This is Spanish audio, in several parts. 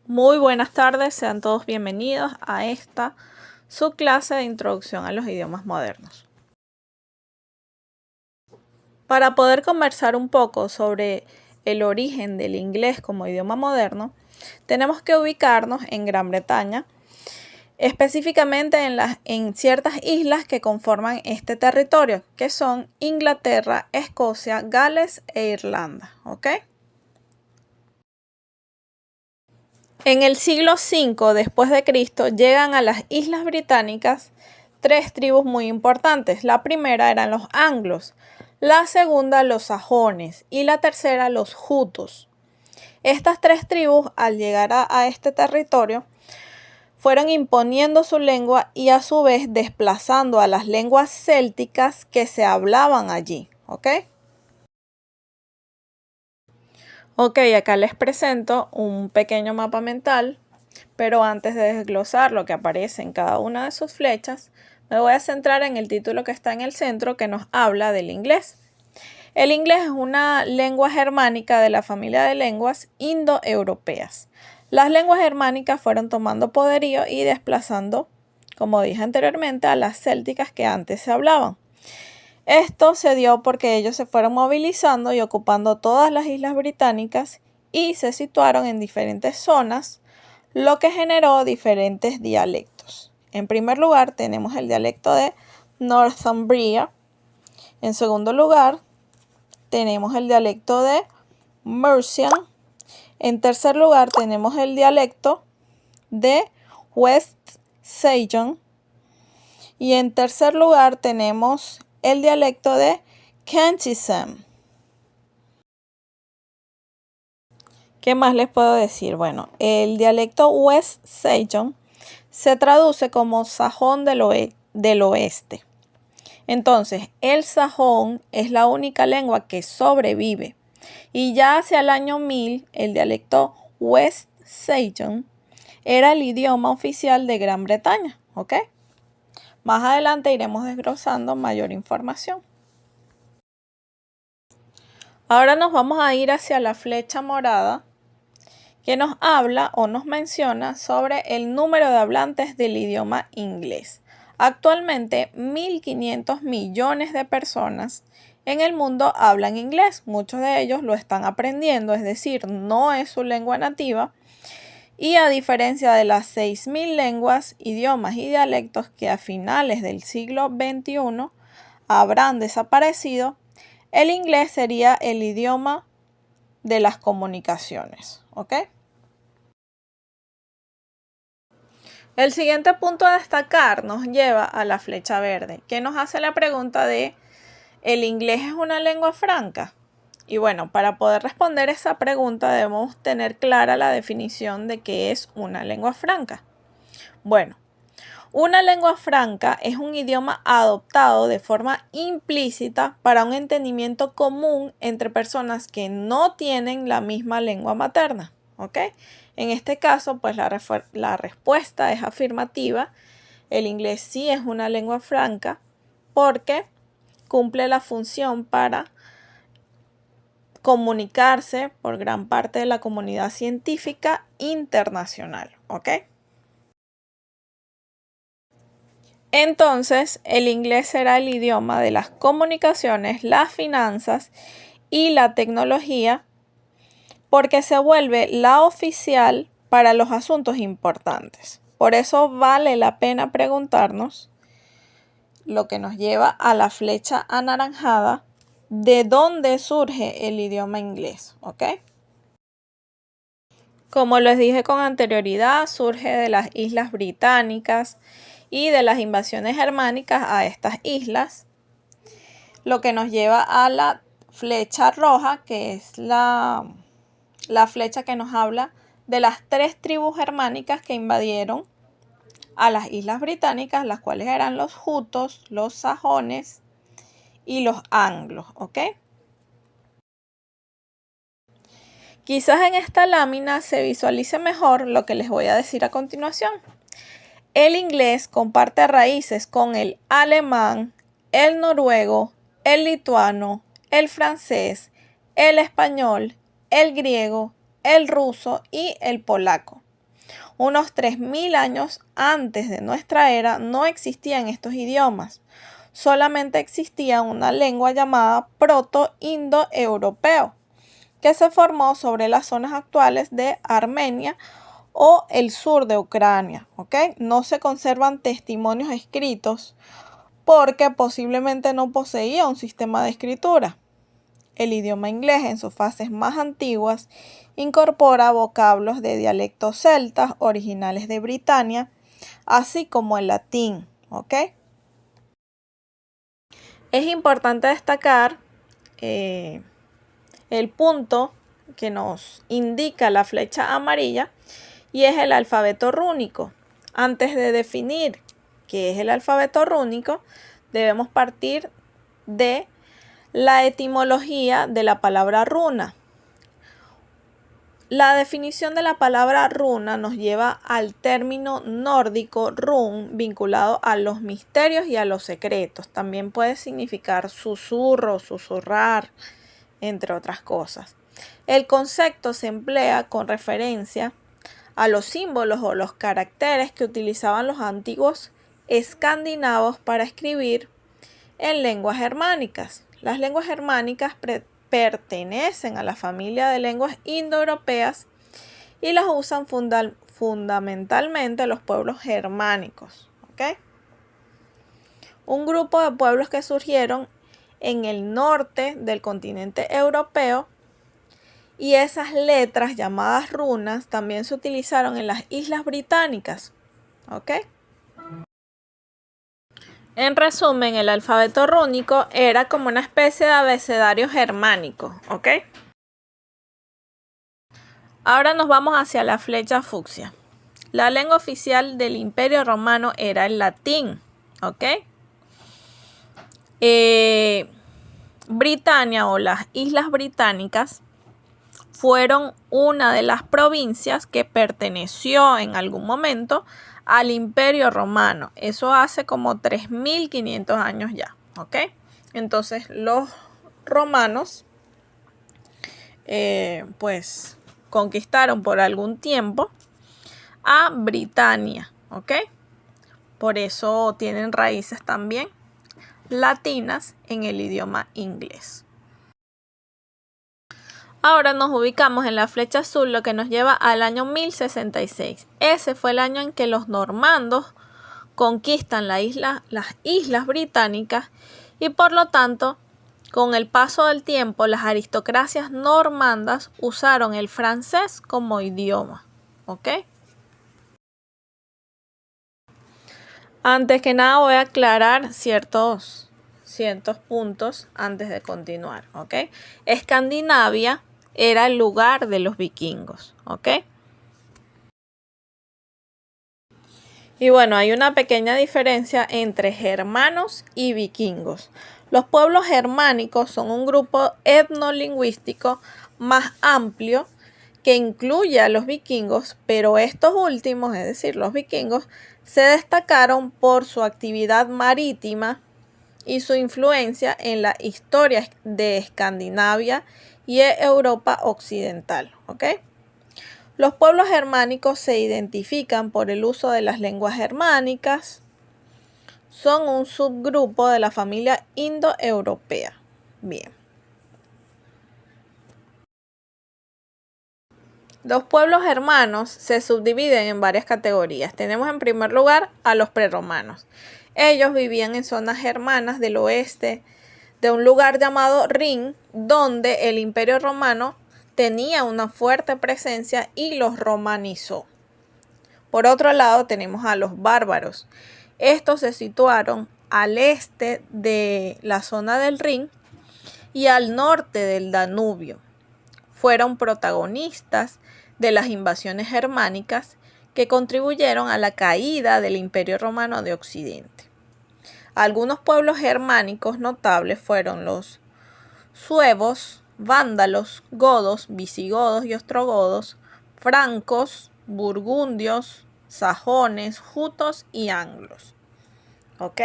Muy buenas tardes, sean todos bienvenidos a esta su clase de introducción a los idiomas modernos. Para poder conversar un poco sobre el origen del inglés como idioma moderno, tenemos que ubicarnos en Gran Bretaña, específicamente en ciertas islas que conforman este territorio, que son Inglaterra, Escocia, Gales e Irlanda, ¿ok? En el siglo V después de Cristo llegan a las Islas Británicas tres tribus muy importantes. La primera eran los anglos, la segunda los sajones y la tercera los jutos. Estas tres tribus, al llegar a este territorio, fueron imponiendo su lengua y a su vez desplazando a las lenguas célticas que se hablaban allí, ¿ok? Ok, acá les presento un pequeño mapa mental, pero antes de desglosar lo que aparece en cada una de sus flechas, me voy a centrar en el título que está en el centro que nos habla del inglés. El inglés es una lengua germánica de la familia de lenguas indoeuropeas. Las lenguas germánicas fueron tomando poderío y desplazando, como dije anteriormente, a las célticas que antes se hablaban. Esto se dio porque ellos se fueron movilizando y ocupando todas las islas británicas y se situaron en diferentes zonas, lo que generó diferentes dialectos. En primer lugar tenemos el dialecto de Northumbria. En segundo lugar tenemos el dialecto de Mercian. En tercer lugar tenemos el dialecto de West Sajon. Y en tercer lugar tenemos el dialecto de Kentisan. ¿Qué más les puedo decir? Bueno, el dialecto West Sajon se traduce como sajón del oeste. Entonces, el sajón es la única lengua que sobrevive. Y ya hacia el año 1000, el dialecto West Sajon era el idioma oficial de Gran Bretaña, ¿ok? Más adelante iremos desglosando mayor información. Ahora nos vamos a ir hacia la flecha morada que nos habla o nos menciona sobre el número de hablantes del idioma inglés. Actualmente 1.500 millones de personas en el mundo hablan inglés. Muchos de ellos lo están aprendiendo, es decir, no es su lengua nativa. Y a diferencia de las 6.000 lenguas, idiomas y dialectos que a finales del siglo XXI habrán desaparecido, el inglés sería el idioma de las comunicaciones, ¿ok? El siguiente punto a destacar nos lleva a la flecha verde, que nos hace la pregunta de ¿el inglés es una lengua franca? Y bueno, para poder responder esa pregunta debemos tener clara la definición de qué es una lengua franca. Bueno, una lengua franca es un idioma adoptado de forma implícita para un entendimiento común entre personas que no tienen la misma lengua materna, ¿ok? En este caso, pues la respuesta es afirmativa. El inglés sí es una lengua franca porque cumple la función para comunicarse por gran parte de la comunidad científica internacional, ¿ok? Entonces, el inglés será el idioma de las comunicaciones, las finanzas y la tecnología porque se vuelve la oficial para los asuntos importantes. Por eso vale la pena preguntarnos, lo que nos lleva a la flecha anaranjada, ¿de dónde surge el idioma inglés? ¿Ok? Como les dije con anterioridad, surge de las islas británicas y de las invasiones germánicas a estas islas, lo que nos lleva a la flecha roja, que es la flecha que nos habla de las tres tribus germánicas que invadieron a las islas británicas, las cuales eran los jutos, los sajones y los anglos, ¿ok? Quizás en esta lámina se visualice mejor lo que les voy a decir a continuación. El inglés comparte raíces con el alemán, el noruego, el lituano, el francés, el español, el griego, el ruso y el polaco. Unos 3000 años antes de nuestra era no existían estos idiomas. Solamente existía una lengua llamada proto-indoeuropeo, que se formó sobre las zonas actuales de Armenia o el sur de Ucrania. ¿Ok? No se conservan testimonios escritos porque posiblemente no poseía un sistema de escritura. El idioma inglés en sus fases más antiguas incorpora vocablos de dialectos celtas originales de Britania, así como el latín. ¿Ok? Es importante destacar el punto que nos indica la flecha amarilla y es el alfabeto rúnico. Antes de definir qué es el alfabeto rúnico, debemos partir de la etimología de la palabra runa. La definición de la palabra runa nos lleva al término nórdico run, vinculado a los misterios y a los secretos. También puede significar susurro, susurrar, entre otras cosas. El concepto se emplea con referencia a los símbolos o los caracteres que utilizaban los antiguos escandinavos para escribir en lenguas germánicas. Las lenguas germánicas pertenecen a la familia de lenguas indoeuropeas y las usan fundamentalmente los pueblos germánicos. ¿Okay? Un grupo de pueblos que surgieron en el norte del continente europeo, y esas letras llamadas runas también se utilizaron en las Islas Británicas. ¿Ok? En resumen, el alfabeto rúnico era como una especie de abecedario germánico. ¿Ok? Ahora nos vamos hacia la flecha fucsia. La lengua oficial del Imperio Romano era el latín. ¿Ok? Britania o las Islas Británicas fueron una de las provincias que perteneció en algún momento al Imperio Romano. Eso hace como 3500 años ya. ¿Ok? Entonces los romanos pues conquistaron por algún tiempo a Britania. ¿Ok? Por eso tienen raíces también latinas en el idioma inglés. Ahora nos ubicamos en la flecha azul, lo que nos lleva al año 1066. Ese fue el año en que los normandos conquistan las islas británicas y por lo tanto, con el paso del tiempo, las aristocracias normandas usaron el francés como idioma. ¿Ok? Antes que nada voy a aclarar ciertos puntos antes de continuar. ¿Ok? Escandinavia era el lugar de los vikingos. ¿Ok? Y bueno, hay una pequeña diferencia entre germanos y vikingos. Los pueblos germánicos son un grupo etnolingüístico más amplio que incluye a los vikingos, pero estos últimos, es decir, los vikingos, se destacaron por su actividad marítima y su influencia en la historia de Escandinavia y Europa occidental. ¿Ok? Los pueblos germánicos se identifican por el uso de las lenguas germánicas. Son un subgrupo de la familia indoeuropea. Bien. Los pueblos germanos se subdividen en varias categorías. Tenemos en primer lugar a los prerromanos. Ellos vivían en zonas germanas del oeste de un lugar llamado Rin, donde el Imperio Romano tenía una fuerte presencia y los romanizó. Por otro lado tenemos a los bárbaros. Estos se situaron al este de la zona del Rin y al norte del Danubio. Fueron protagonistas de las invasiones germánicas que contribuyeron a la caída del Imperio Romano de Occidente. Algunos pueblos germánicos notables fueron los suevos, vándalos, godos, visigodos y ostrogodos, francos, burgundios, sajones, jutos y anglos. ¿Ok?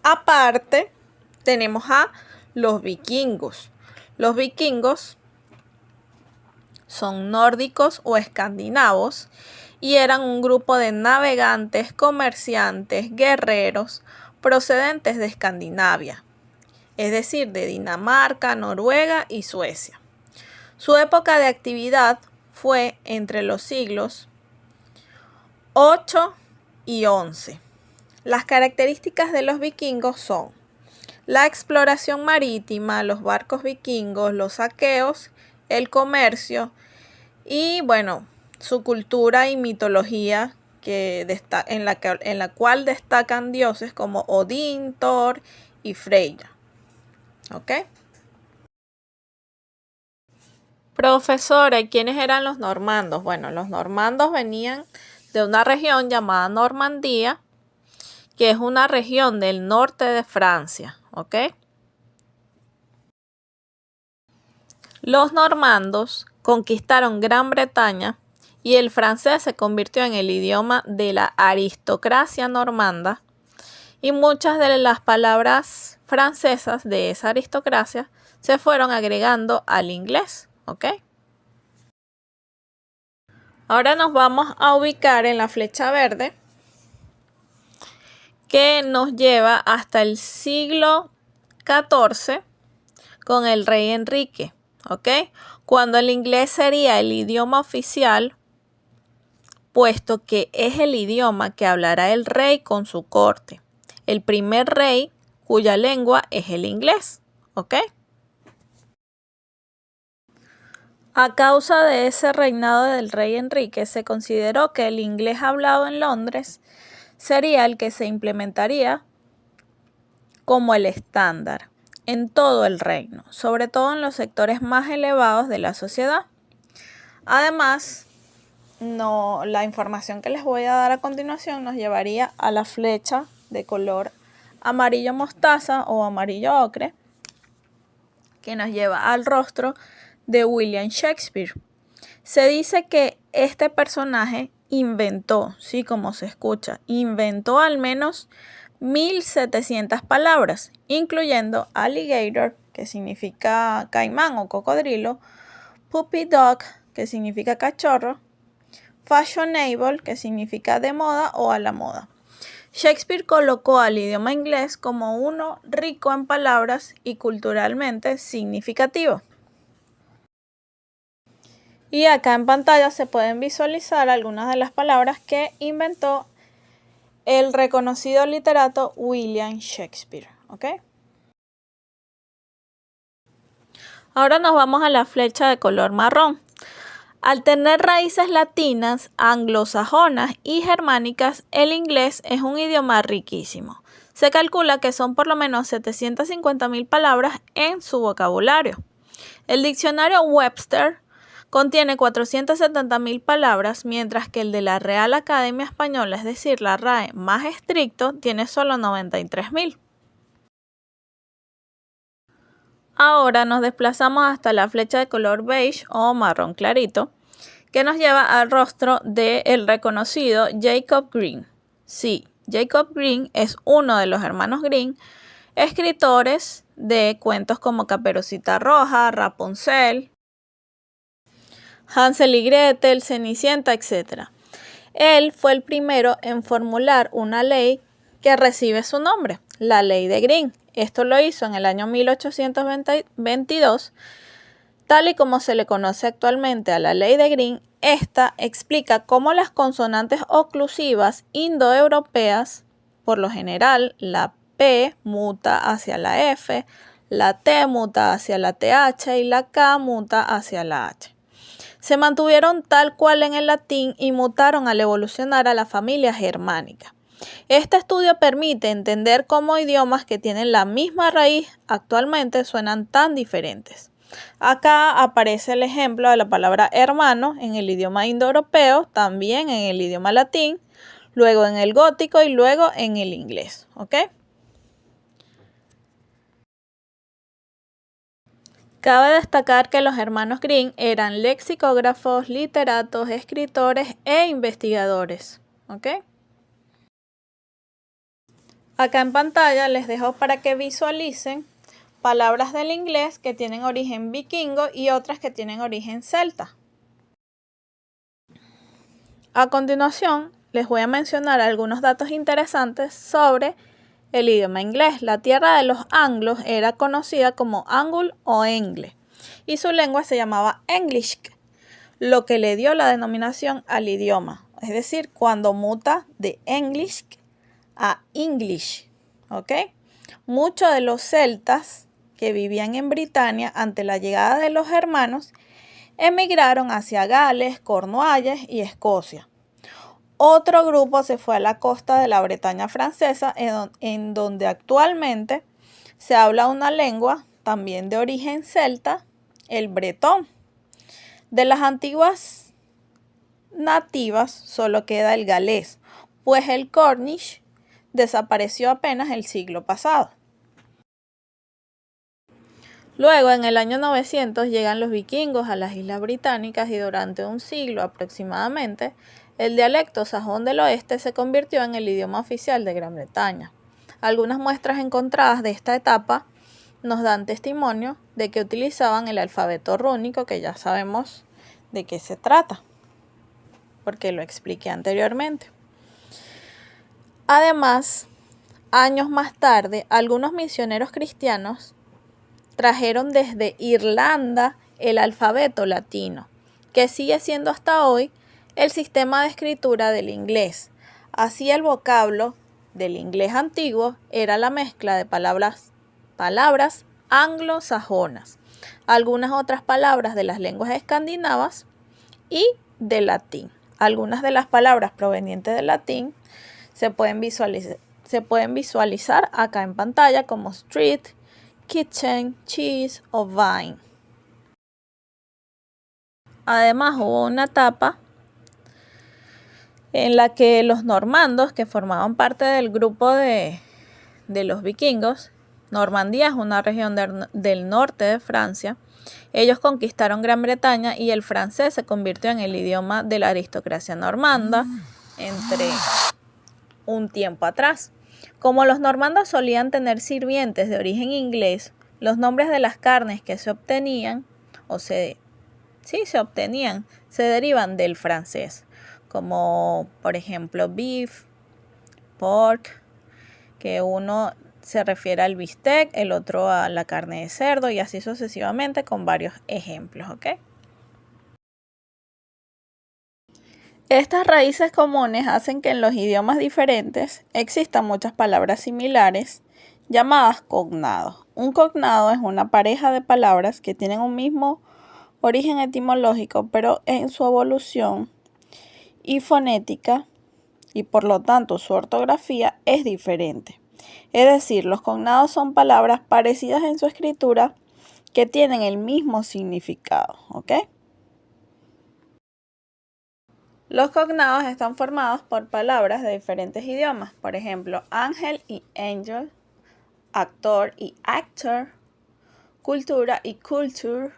Aparte, tenemos a los vikingos. Los vikingos son nórdicos o escandinavos y eran un grupo de navegantes, comerciantes, guerreros procedentes de Escandinavia, es decir, de Dinamarca, Noruega y Suecia. Su época de actividad fue entre los siglos 8 y 11. Las características de los vikingos son la exploración marítima, los barcos vikingos, los saqueos, el comercio y, bueno, su cultura y mitología en la cual destacan dioses como Odín, Thor y Freya. ¿Ok? Profesora, ¿y quiénes eran los normandos? Bueno, los normandos venían de una región llamada Normandía, que es una región del norte de Francia, ¿ok? Los normandos conquistaron Gran Bretaña y el francés se convirtió en el idioma de la aristocracia normanda y muchas de las palabras francesas de esa aristocracia se fueron agregando al inglés, ¿ok? Ahora nos vamos a ubicar en la flecha verde que nos lleva hasta el siglo XIV con el rey Enrique, ¿ok? Cuando el inglés sería el idioma oficial, puesto que es el idioma que hablará el rey con su corte. El primer rey cuya lengua es el inglés, ¿ok? A causa de ese reinado del rey Enrique, se consideró que el inglés hablado en Londres sería el que se implementaría como el estándar en todo el reino, sobre todo en los sectores más elevados de la sociedad. Además, la información que les voy a dar a continuación nos llevaría a la flecha de color amarillo mostaza o amarillo ocre, que nos lleva al rostro de William Shakespeare. Se dice que este personaje inventó, sí, como se escucha, inventó al menos 1700 palabras, incluyendo alligator, que significa caimán o cocodrilo, puppy dog, que significa cachorro, fashionable, que significa de moda o a la moda. Shakespeare colocó al idioma inglés como uno rico en palabras y culturalmente significativo. Y acá en pantalla se pueden visualizar algunas de las palabras que inventó el reconocido literato William Shakespeare, ¿ok? Ahora nos vamos a la flecha de color marrón. Al tener raíces latinas, anglosajonas y germánicas, el inglés es un idioma riquísimo. Se calcula que son por lo menos 750.000 palabras en su vocabulario. El diccionario Webster contiene 470.000 palabras, mientras que el de la Real Academia Española, es decir, la RAE más estricto, tiene solo 93.000. Ahora nos desplazamos hasta la flecha de color beige o marrón clarito, que nos lleva al rostro del reconocido Jacob Grimm. Sí, Jacob Grimm es uno de los hermanos Grimm, escritores de cuentos como Caperucita Roja, Rapunzel, Hansel y Gretel, Cenicienta, etc. Él fue el primero en formular una ley que recibe su nombre, la Ley de Grimm. Esto lo hizo en el año 1822. Tal y como se le conoce actualmente a la Ley de Grimm, esta explica cómo las consonantes oclusivas indoeuropeas, por lo general la P muta hacia la F, la T muta hacia la TH y la K muta hacia la H. Se mantuvieron tal cual en el latín y mutaron al evolucionar a la familia germánica. Este estudio permite entender cómo idiomas que tienen la misma raíz actualmente suenan tan diferentes. Acá aparece el ejemplo de la palabra hermano en el idioma indoeuropeo, también en el idioma latín, luego en el gótico y luego en el inglés, ¿ok? Cabe destacar que los hermanos Grimm eran lexicógrafos, literatos, escritores e investigadores, ¿ok? Acá en pantalla les dejo para que visualicen palabras del inglés que tienen origen vikingo y otras que tienen origen celta, A continuación, les voy a mencionar algunos datos interesantes sobre el idioma inglés. La tierra de los anglos era conocida como Angul o Engle y su lengua se llamaba English, lo que le dio la denominación al idioma, es decir, cuando muta de English a English, ¿ok? Muchos de los celtas que vivían en Britania ante la llegada de los germanos emigraron hacia Gales, Cornualles y Escocia. Otro grupo se fue a la costa de la Bretaña francesa, en donde actualmente se habla una lengua también de origen celta, el bretón. De las antiguas nativas solo queda el galés, pues el cornish desapareció apenas el siglo pasado. Luego, en el año 900, llegan los vikingos a las Islas Británicas y durante un siglo aproximadamente, el dialecto sajón del oeste se convirtió en el idioma oficial de Gran Bretaña. Algunas muestras encontradas de esta etapa nos dan testimonio de que utilizaban el alfabeto rúnico, que ya sabemos de qué se trata, porque lo expliqué anteriormente. Además, años más tarde, algunos misioneros cristianos trajeron desde Irlanda el alfabeto latino, que sigue siendo hasta hoy el sistema de escritura del inglés. Así, el vocablo del inglés antiguo era la mezcla de palabras anglosajonas, algunas otras palabras de las lenguas escandinavas y del latín. Algunas de las palabras provenientes del latín se pueden visualizar acá en pantalla, como street, kitchen, cheese o vine. Además, hubo una etapa en la que los normandos, que formaban parte del grupo de los vikingos, Normandía es una región del norte de Francia, ellos conquistaron Gran Bretaña y el francés se convirtió en el idioma de la aristocracia normanda entre un tiempo atrás. Como los normandos solían tener sirvientes de origen inglés, los nombres de las carnes que se obtenían, se derivan del francés, como por ejemplo beef, pork, que uno se refiere al bistec, el otro a la carne de cerdo y así sucesivamente, con varios ejemplos, ¿ok? Estas raíces comunes hacen que en los idiomas diferentes existan muchas palabras similares llamadas cognados. Un cognado es una pareja de palabras que tienen un mismo origen etimológico, pero en su evolución y fonética y por lo tanto su ortografía es diferente. Es decir, los cognados son palabras parecidas en su escritura que tienen el mismo significado, ¿ok? Los cognados están formados por palabras de diferentes idiomas, por ejemplo, ángel y angel, actor y actor, cultura y culture,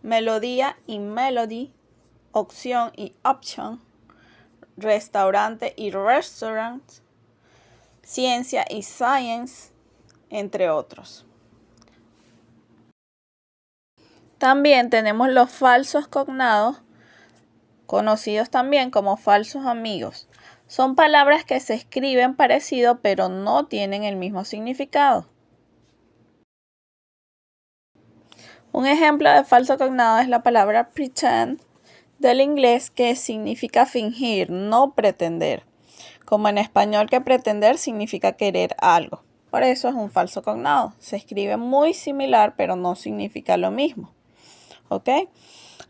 melodía y melody, opción y option, restaurante y restaurant, ciencia y science, entre otros. También tenemos los falsos cognados, conocidos también como falsos amigos. Son palabras que se escriben parecido pero no tienen el mismo significado. Un ejemplo de falso cognado es la palabra pretend del inglés, que significa fingir, no pretender. Como en español, que pretender significa querer algo. Por eso es un falso cognado. Se escribe muy similar pero no significa lo mismo, ¿ok?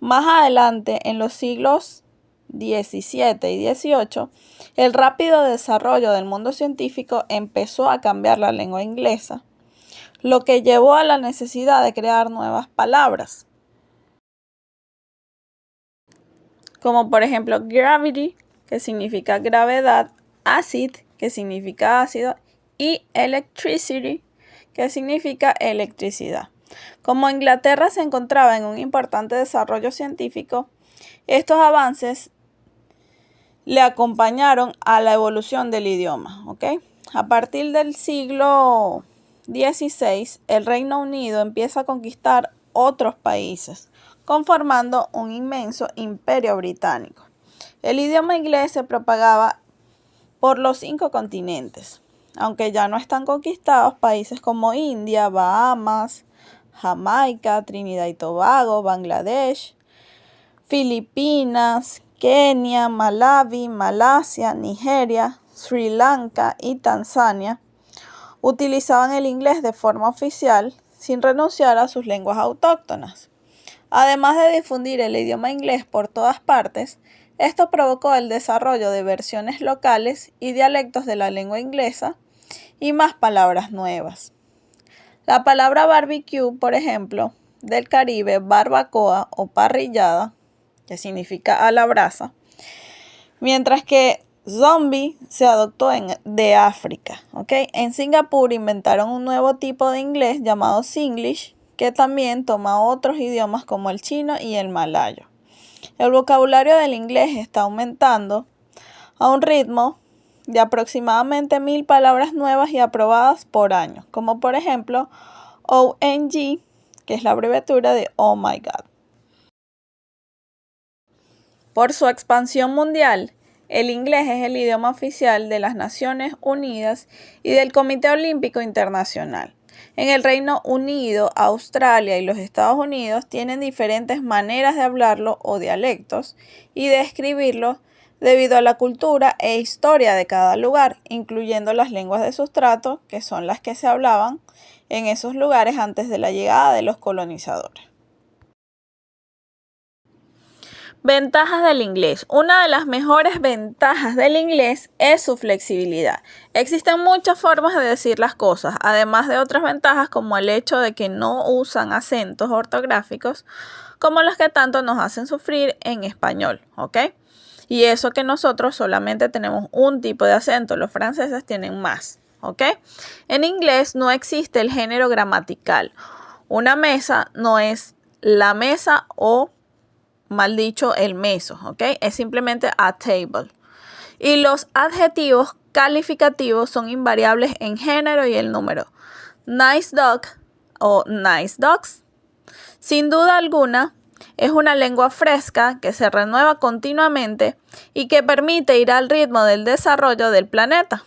Más adelante, en los siglos XVII y XVIII, el rápido desarrollo del mundo científico empezó a cambiar la lengua inglesa, lo que llevó a la necesidad de crear nuevas palabras, como por ejemplo gravity, que significa gravedad, acid, que significa ácido, y electricity, que significa electricidad. Como Inglaterra se encontraba en un importante desarrollo científico, estos avances le acompañaron a la evolución del idioma, ¿ok? A partir del siglo XVI, el Reino Unido empieza a conquistar otros países, conformando un inmenso imperio británico. El idioma inglés se propagaba por los 5 continentes, aunque ya no están conquistados países como India, Bahamas, Jamaica, Trinidad y Tobago, Bangladesh, Filipinas, Kenia, Malawi, Malasia, Nigeria, Sri Lanka y Tanzania utilizaban el inglés de forma oficial sin renunciar a sus lenguas autóctonas. Además de difundir el idioma inglés por todas partes, esto provocó el desarrollo de versiones locales y dialectos de la lengua inglesa y más palabras nuevas. La palabra barbecue, por ejemplo, del Caribe, barbacoa o parrillada, que significa a la brasa, mientras que zombie se adoptó de África. ¿Okay? En Singapur inventaron un nuevo tipo de inglés llamado Singlish, que también toma otros idiomas como el chino y el malayo. El vocabulario del inglés está aumentando a un ritmo de aproximadamente 1000 palabras nuevas y aprobadas por año, como por ejemplo OMG, que es la abreviatura de Oh My God. Por su expansión mundial, el inglés es el idioma oficial de las Naciones Unidas y del Comité Olímpico Internacional. En el Reino Unido, Australia y los Estados Unidos tienen diferentes maneras de hablarlo o dialectos y de escribirlo debido a la cultura e historia de cada lugar, incluyendo las lenguas de sustrato, que son las que se hablaban en esos lugares antes de la llegada de los colonizadores. Ventajas del inglés. Una de las mejores ventajas del inglés es su flexibilidad. Existen muchas formas de decir las cosas, además de otras ventajas como el hecho de que no usan acentos ortográficos como los que tanto nos hacen sufrir en español, ¿ok? Y eso que nosotros solamente tenemos un tipo de acento, los franceses tienen más, ¿ok? En inglés no existe el género gramatical. Una mesa no es la mesa o mal dicho, el meso, ¿ok? Es simplemente a table. Y los adjetivos calificativos son invariables en género y el número. Nice dog o nice dogs. Sin duda alguna, es una lengua fresca que se renueva continuamente y que permite ir al ritmo del desarrollo del planeta.